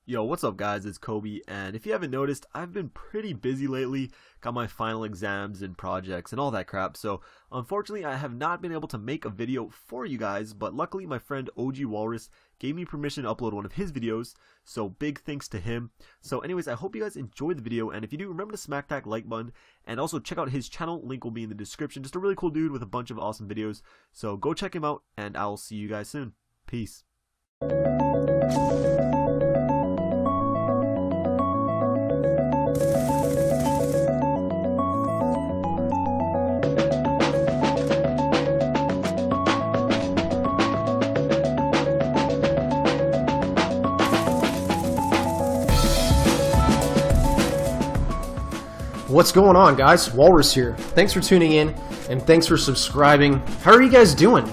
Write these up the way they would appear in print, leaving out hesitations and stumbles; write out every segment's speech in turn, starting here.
Yo, what's up guys, it's Kobe, and if you haven't noticed, I've been pretty busy lately, got my final exams and projects and all that crap, so unfortunately I have not been able to make a video for you guys, but luckily my friend OG Walrus gave me permission to upload one of his videos, so big thanks to him. So anyways, I hope you guys enjoyed the video, and if you do, remember to smack that like button, and also check out his channel, link will be in the description. Just a really cool dude with a bunch of awesome videos, so go check him out, and I'll see you guys soon. Peace. What's going on, guys? Walrus here. Thanks for tuning in, and thanks for subscribing. How are you guys doing?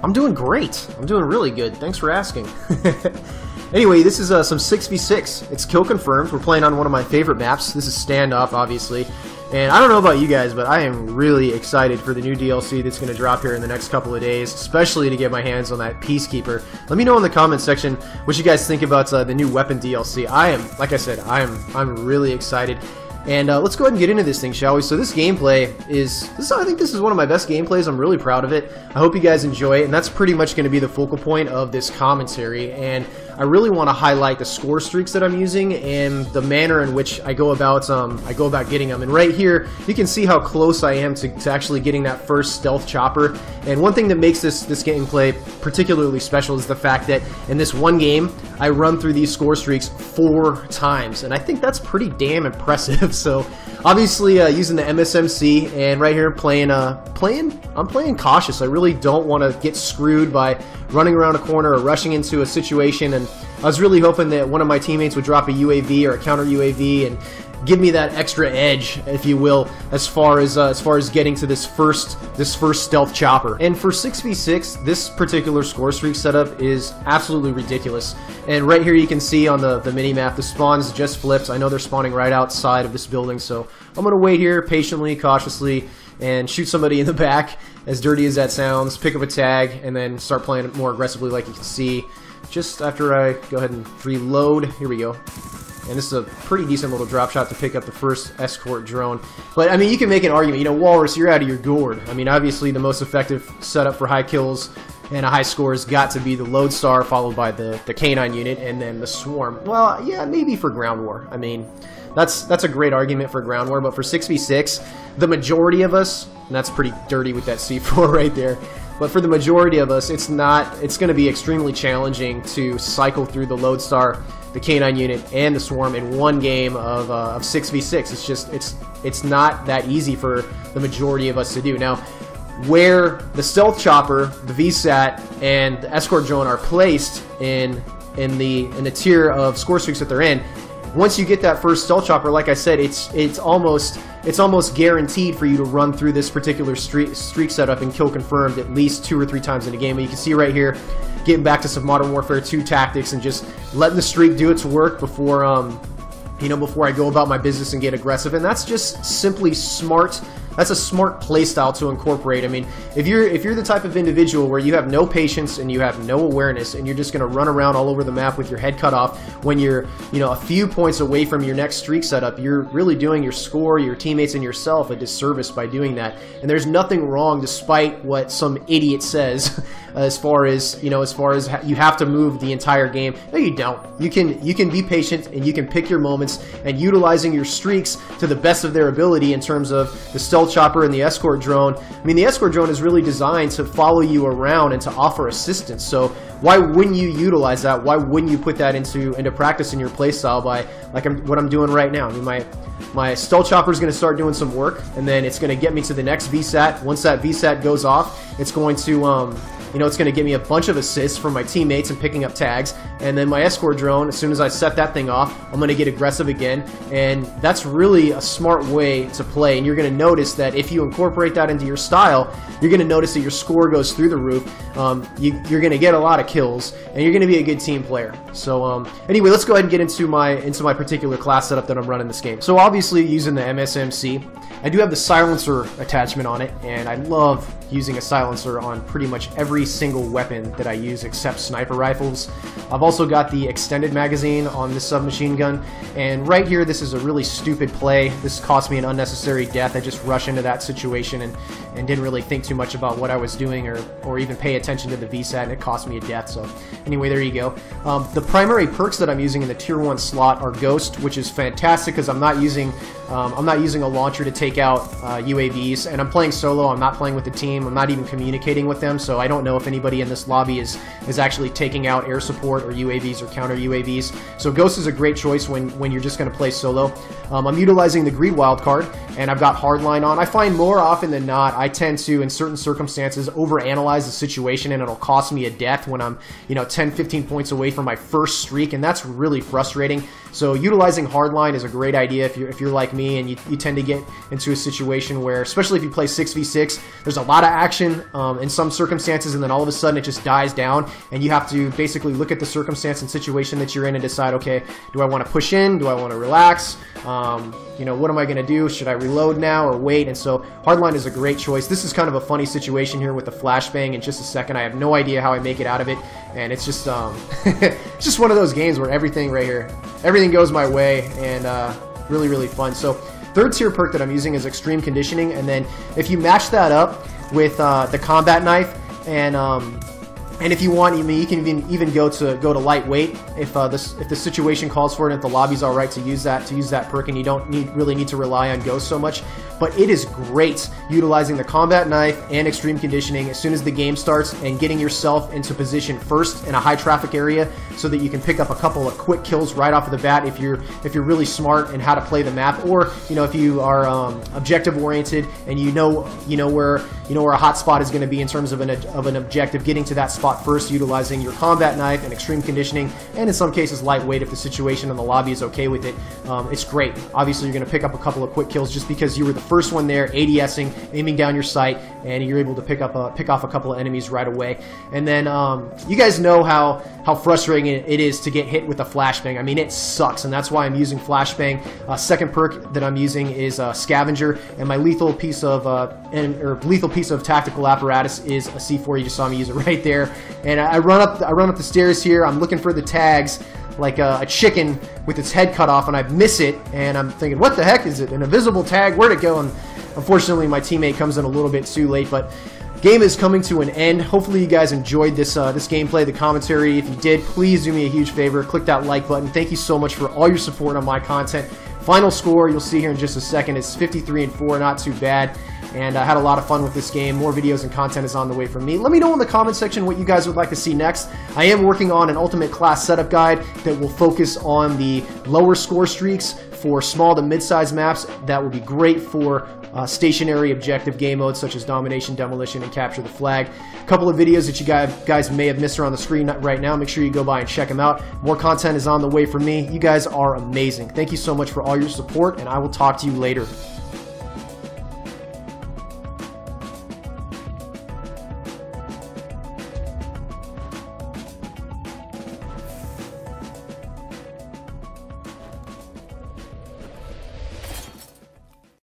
I'm doing great. I'm doing really good. Thanks for asking. Anyway, this is some 6v6. It's kill confirmed. We're playing on one of my favorite maps. This is standoff, obviously. And I don't know about you guys, but I am really excited for the new DLC that's going to drop here in the next couple of days, especially to get my hands on that Peacekeeper. Let me know in the comment section what you guys think about the new weapon DLC. Like I said, I'm really excited. And let's go ahead and get into this thing, shall we? So this gameplay I think this is one of my best gameplays. I'm really proud of it. I hope you guys enjoy it, and that's pretty much going to be the focal point of this commentary. And I really want to highlight the score streaks that I'm using and the manner in which I go about getting them. And right here, you can see how close I am to actually getting that first stealth chopper. And one thing that makes this gameplay particularly special is the fact that in this one game, I run through these score streaks 4 times, and I think that's pretty damn impressive. So obviously using the MSMC, and right here I'm playing cautious. I really don't want to get screwed by running around a corner or rushing into a situation, and I was really hoping that one of my teammates would drop a UAV or a counter UAV and give me that extra edge, if you will, as far as getting to this first stealth chopper. And for 6v6, this particular score streak setup is absolutely ridiculous. And right here you can see on the mini-map, the spawns just flipped. I know they're spawning right outside of this building, so I'm gonna wait here patiently, cautiously, and shoot somebody in the back, as dirty as that sounds, pick up a tag, and then start playing more aggressively like you can see. Just after I go ahead and reload, here we go. And this is a pretty decent little drop shot to pick up the first escort drone. But, I mean, you can make an argument. You know, Walrus, you're out of your gourd. I mean, obviously the most effective setup for high kills and a high score has got to be the Lodestar, followed by the K9 unit, and then the Swarm. Well, yeah, maybe for ground war. I mean, that's a great argument for ground war, but for 6v6, the majority of us, and that's pretty dirty with that C4 right there, but for the majority of us, it's going to be extremely challenging to cycle through the Lodestar, the K9 unit, and the Swarm in one game of 6v6. It's not that easy for the majority of us to do. Now, where the stealth chopper, the VSAT, and the escort drone are placed in the tier of score streaks that they're in, once you get that first stealth chopper, like I said, it's almost guaranteed for you to run through this particular streak setup and kill confirmed at least 2 or 3 times in a game. And you can see right here, getting back to some Modern Warfare 2 tactics and just letting the streak do its work before I go about my business and get aggressive. And that's just simply smart. That's a smart playstyle to incorporate. I mean, if you're the type of individual where you have no patience and you have no awareness and you're just going to run around all over the map with your head cut off when you're, a few points away from your next streak setup, you're really doing your score, your teammates, and yourself a disservice by doing that. And there's nothing wrong, despite what some idiot says, as far as you have to move the entire game. No, you don't. You can be patient, and you can pick your moments, and utilizing your streaks to the best of their ability in terms of the stealth chopper and the escort drone. I mean, the escort drone is really designed to follow you around and to offer assistance. So why wouldn't you utilize that? Why wouldn't you put that into practice in your playstyle by what I'm doing right now? I mean, my stealth chopper is going to start doing some work, and then it's going to get me to the next VSAT. Once that VSAT goes off, it's going to it's going to give me a bunch of assists from my teammates and picking up tags. And then my escort drone, as soon as I set that thing off, I'm going to get aggressive again. And that's really a smart way to play. And you're going to notice that if you incorporate that into your style, you're going to notice that your score goes through the roof. You're going to get a lot of kills, and you're going to be a good team player. So anyway, let's go ahead and get into my particular class setup that I'm running this game. So obviously using the MSMC, I do have the silencer attachment on it, and I love using a silencer on pretty much every single weapon that I use except sniper rifles. I've also got the extended magazine on this submachine gun, and right here this is a really stupid play. This cost me an unnecessary death. I just rushed into that situation and didn't really think too much about what I was doing or even pay attention to the VSAT, and it cost me a death. So anyway, there you go. The primary perks that I'm using in the tier 1 slot are Ghost, which is fantastic because I'm not using a launcher to take out UAVs, and I'm playing solo. I'm not playing with the team. I'm not even communicating with them, so I don't know if anybody in this lobby is actually taking out air support or UAVs or counter UAVs. So Ghost is a great choice when you're just going to play solo. I'm utilizing the Greed wildcard, and I've got Hardline on. I find more often than not, I tend to, in certain circumstances, overanalyze the situation, and it'll cost me a death when I'm 10, 15 points away from my first streak, and that's really frustrating. So utilizing Hardline is a great idea if you're like me and you tend to get into a situation where, especially if you play 6v6, there's a lot of action in some circumstances, and then all of a sudden it just dies down, and you have to basically look at the circumstance and situation that you're in and decide, okay, do I want to push in? Do I want to relax? What am I going to do? Should I reload now or wait? And so Hardline is a great choice. This is kind of a funny situation here with the flashbang in just a second. I have no idea how I make it out of it, and it's just it's just one of those games where everything right here, everything goes my way, and really, really fun. So third tier perk that I'm using is Extreme Conditioning, and then if you match that up with the combat knife, and if you want, you can even go to lightweight if the situation calls for it, and if the lobby's all right to use that perk, and you don't really need to rely on Ghost so much. But it is great utilizing the combat knife and Extreme Conditioning as soon as the game starts, and getting yourself into position first in a high traffic area so that you can pick up a couple of quick kills right off of the bat if you're really smart in how to play the map, or if you are objective oriented and you know where a hot spot is going to be in terms of an objective. Getting to that spot first, utilizing your combat knife and Extreme Conditioning, and in some cases lightweight if the situation in the lobby is okay with it. It's great. Obviously, you're going to pick up a couple of quick kills just because you were the first one there, ADSing, aiming down your sight, and you're able to pick off a couple of enemies right away. And then you guys know how frustrating it is to get hit with a flashbang. I mean, it sucks, and that's why I'm using flashbang. Second perk that I'm using is Scavenger, and my lethal piece of tactical apparatus is a C4. You just saw me use it right there. And I run up the stairs here. I'm looking for the tags like a chicken with its head cut off, and I miss it, and I'm thinking, what the heck is it? An invisible tag? Where'd it go? And unfortunately, my teammate comes in a little bit too late, but game is coming to an end. Hopefully you guys enjoyed this gameplay, the commentary. If you did, please do me a huge favor. Click that like button. Thank you so much for all your support on my content. Final score, you'll see here in just a second, is 53-4, not too bad. And I had a lot of fun with this game. More videos and content is on the way from me. Let me know in the comment section what you guys would like to see next. I am working on an ultimate class setup guide that will focus on the lower score streaks for small to mid-sized maps. That will be great for stationary objective game modes such as Domination, Demolition, and Capture the Flag. A couple of videos that you guys may have missed are on the screen right now. Make sure you go by and check them out. More content is on the way from me. You guys are amazing. Thank you so much for all your support, and I will talk to you later.